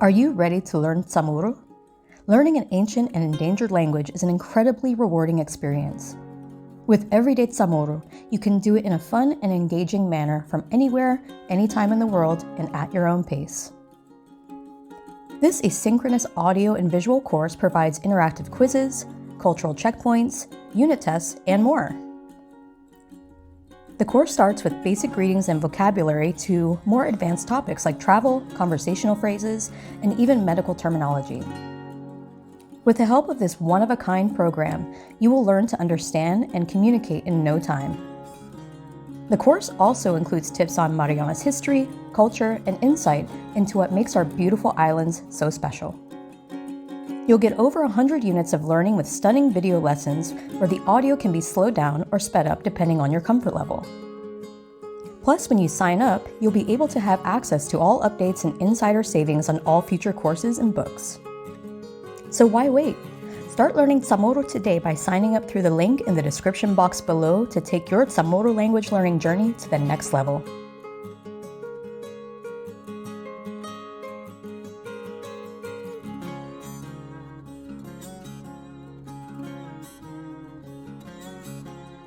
Are you ready to learn Chamorro? Learning an ancient and endangered language is an incredibly rewarding experience. With Everyday Chamorro, you can do it in a fun and engaging manner from anywhere, anytime in the world, and at your own pace. This asynchronous audio and visual course provides interactive quizzes, cultural checkpoints, unit tests, and more. The course starts with basic greetings and vocabulary to more advanced topics like travel, conversational phrases, and even medical terminology. With the help of this one-of-a-kind program, you will learn to understand and communicate in no time. The course also includes tips on Mariana's history, culture, and insight into what makes our beautiful islands so special. You'll get over 100 units of learning with stunning video lessons where the audio can be slowed down or sped up depending on your comfort level. Plus, when you sign up, you'll be able to have access to all updates and insider savings on all future courses and books. So why wait? Start learning Chamorro today by signing up through the link in the description box below to take your Chamorro language learning journey to the next level.